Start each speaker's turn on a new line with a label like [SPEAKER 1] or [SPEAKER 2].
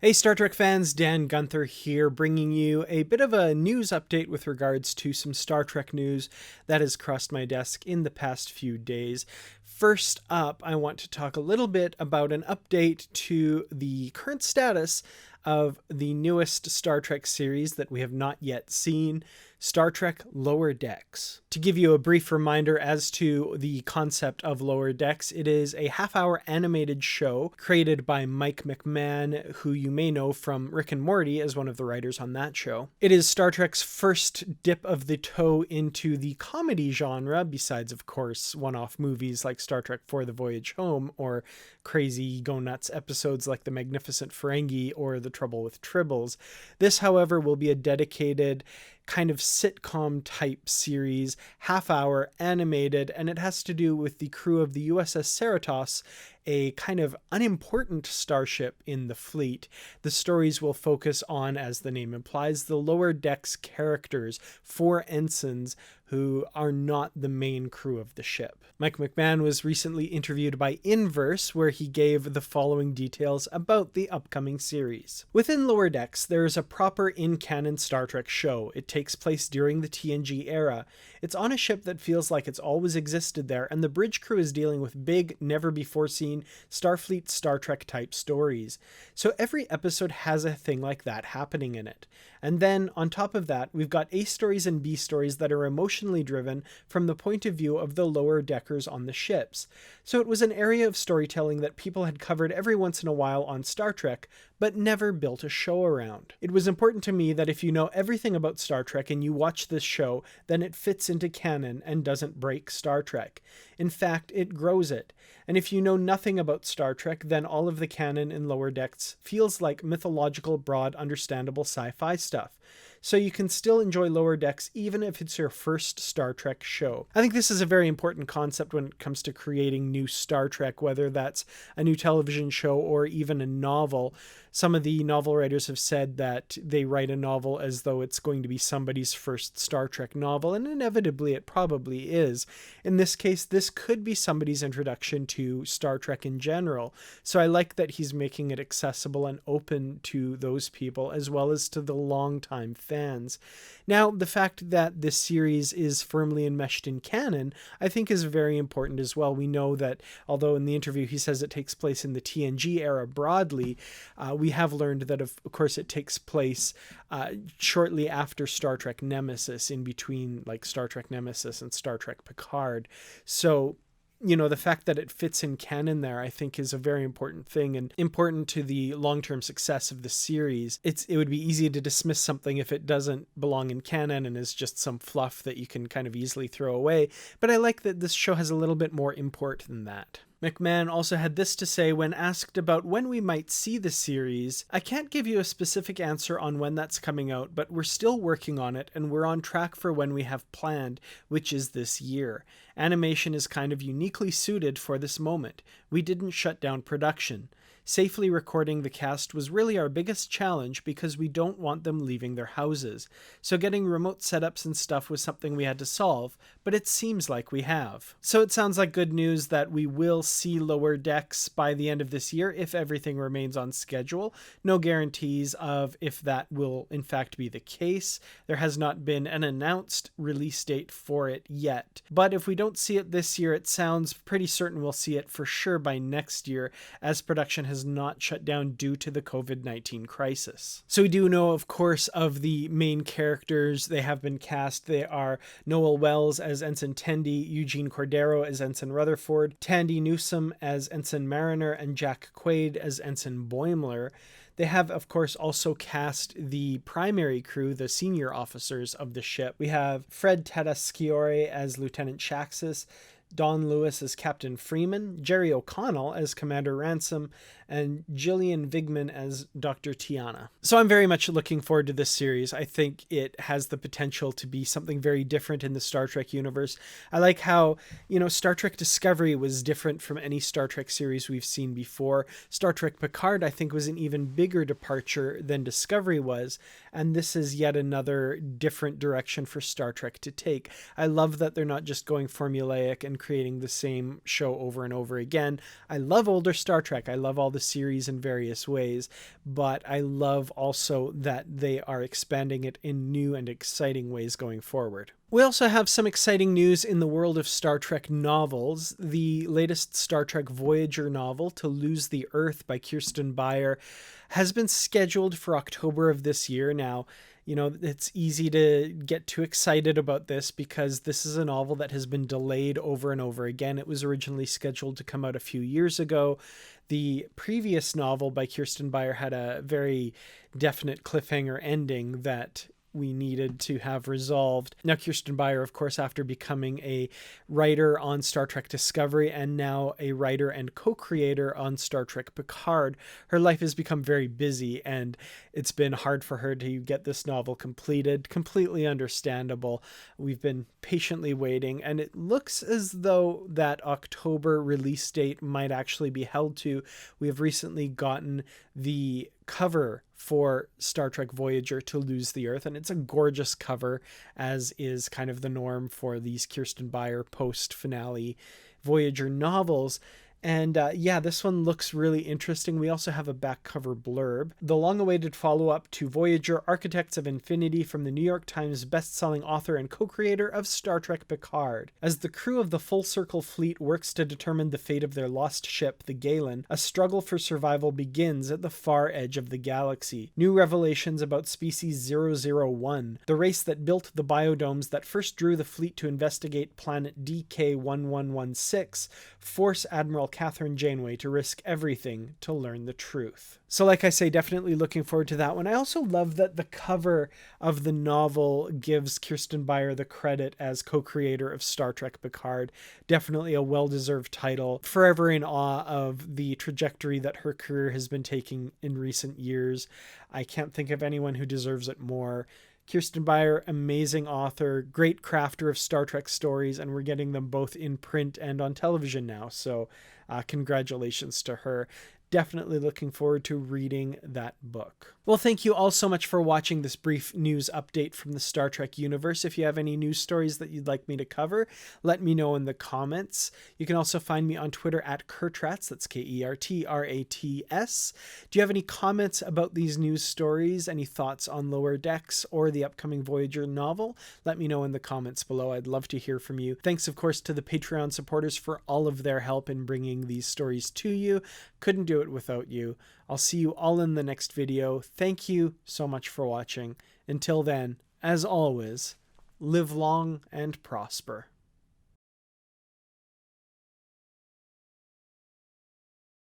[SPEAKER 1] Hey Star Trek fans, Dan Gunther here, bringing you a bit of a news update with regards to some Star Trek news that has crossed my desk in the past few days. First up, I want to talk a little bit about an update to the current status of the newest Star Trek series that we have not yet seen, Star Trek Lower Decks. To give you a brief reminder as to the concept of Lower Decks, it is a half-hour animated show created by Mike McMahan, who you may know from Rick and Morty as one of the writers on that show. It is Star Trek's first dip of the toe into the comedy genre, besides, of course, one-off movies like Star Trek For the Voyage Home, or crazy go-nuts episodes like The Magnificent Ferengi or The Trouble with Tribbles. This, however, will be a dedicated kind of sitcom type series, half hour, animated, and it has to do with the crew of the USS Cerritos, a kind of unimportant starship in the fleet. The stories will focus on, as the name implies, the lower decks characters, 4 ensigns who are not the main crew of the ship. Mike McMahan was recently interviewed by Inverse, where he gave the following details about the upcoming series. Within Lower Decks, there is a proper in-canon Star Trek show. It takes place during the TNG era. It's on a ship that feels like it's always existed there, and the bridge crew is dealing with big, never-before-seen Starfleet Star Trek type stories. So every episode has a thing like that happening in it. And then, on top of that, we've got A stories and B stories that are emotionally driven from the point of view of the lower deckers on the ships. So it was an area of storytelling that people had covered every once in a while on Star Trek, but never built a show around. It was important to me that if you know everything about Star Trek and you watch this show, then it fits into canon and doesn't break Star Trek. In fact, it grows it. And if you know nothing about Star Trek, then all of the canon in Lower Decks feels like mythological, broad, understandable sci-fi stuff. So you can still enjoy Lower Decks even if it's your first Star Trek show. I think this is a very important concept when it comes to creating new Star Trek, whether that's a new television show or even a novel. Some of the novel writers have said that they write a novel as though it's going to be somebody's first Star Trek novel, and inevitably it probably is. In this case, this could be somebody's introduction to Star Trek in general. So I like that he's making it accessible and open to those people as well as to the longtime fans. Now, the fact that this series is firmly enmeshed in canon, I think is very important as well. We know that, although in the interview he says it takes place in the TNG era broadly, we have learned that, of course, it takes place shortly after Star Trek Nemesis, in between like Star Trek Nemesis and Star Trek Picard. So, you know, the fact that it fits in canon there, I think, is a very important thing and important to the long-term success of the series. It would be easy to dismiss something if it doesn't belong in canon and is just some fluff that you can kind of easily throw away. But I like that this show has a little bit more import than that. McMahon also had this to say when asked about when we might see the series. I can't give you a specific answer on when that's coming out, but we're still working on it and we're on track for when we have planned, which is this year. Animation is kind of uniquely suited for this moment. We didn't shut down production. Safely recording the cast was really our biggest challenge because we don't want them leaving their houses. So getting remote setups and stuff was something we had to solve, but it seems like we have. So it sounds like good news that we will see Lower Decks by the end of this year if everything remains on schedule. No guarantees of if that will in fact be the case. There has not been an announced release date for it yet. But if we don't see it this year, it sounds pretty certain we'll see it for sure by next year, as production has not shut down due to the COVID-19 crisis. So we do know, of course, of the main characters. They have been cast. They are Noel Wells as Ensign Tendi, Eugene Cordero as Ensign Rutherford, Tandy Newsome as Ensign Mariner, and Jack Quaid as Ensign Boimler. They have, of course, also cast the primary crew, the senior officers of the ship. We have Fred Tatasciore as Lieutenant Shaxis, Don Lewis as Captain Freeman, Jerry O'Connell as Commander Ransom, and Gillian Vigman as Dr. Tiana. So I'm very much looking forward to this series. I think it has the potential to be something very different in the Star Trek universe. I like how, you know, Star Trek Discovery was different from any Star Trek series we've seen before. Star Trek Picard, I think, was an even bigger departure than Discovery was, and this is yet another different direction for Star Trek to take. I love that they're not just going formulaic and creating the same show over and over again. I love older Star Trek. I love all the series in various ways, but I love also that they are expanding it in new and exciting ways going forward. We also have some exciting news in the world of Star Trek novels. The latest Star Trek Voyager novel, To Lose the Earth by Kirsten Beyer, has been scheduled for October of this year. Now, you know, it's easy to get too excited about this because this is a novel that has been delayed over and over again. It was originally scheduled to come out a few years ago. The previous novel by Kirsten Beyer had a very definite cliffhanger ending that we needed to have resolved. Now, Kirsten Beyer, of course, after becoming a writer on Star Trek Discovery and now a writer and co-creator on Star Trek Picard, her life has become very busy, and it's been hard for her to get this novel completed. Completely understandable. We've been patiently waiting, and it looks as though that October release date might actually be held to. We have recently gotten the cover for Star Trek Voyager, To Lose the Earth, and it's a gorgeous cover, as is kind of the norm for these Kirsten Beyer post-finale Voyager novels. And yeah, this one looks really interesting. We also have a back cover blurb. The long-awaited follow-up to Voyager, Architects of Infinity, from the New York Times best-selling author and co-creator of Star Trek Picard. As the crew of the Full Circle fleet works to determine the fate of their lost ship, the Galen, a struggle for survival begins at the far edge of the galaxy. New revelations about species 001, the race that built the biodomes that first drew the fleet to investigate planet DK-1116, force Admiral Catherine Janeway to risk everything to learn the truth. So like I say, definitely looking forward to that one. I also love that the cover of the novel gives Kirsten Beyer the credit as co-creator of Star Trek Picard. Definitely a well-deserved title. Forever in awe of the trajectory that her career has been taking in recent years. I can't think of anyone who deserves it more. Kirsten Beyer, amazing author, great crafter of Star Trek stories, and we're getting them both in print and on television now. So congratulations to her. Definitely looking forward to reading that book. Well, thank you all so much for watching this brief news update from the Star Trek universe. If you have any news stories that you'd like me to cover, let me know in the comments. You can also find me on Twitter at Kertrats, that's Kertrats. Do you have any comments about these news stories, any thoughts on Lower Decks or the upcoming Voyager novel? Let me know in the comments below. I'd love to hear from you. Thanks, of course, to the Patreon supporters for all of their help in bringing these stories to you. Couldn't do it without you. I'll see you all in the next video. Thank you so much for watching. Until then, as always, live long and prosper.